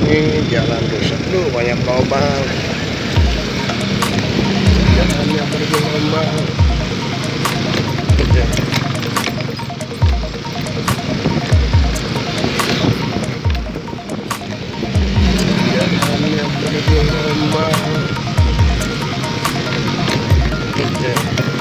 Ini jalan rusak tuh, banyak lubang. Jalannya bergelombang. Ya. Jalannya bergelombang. Ya.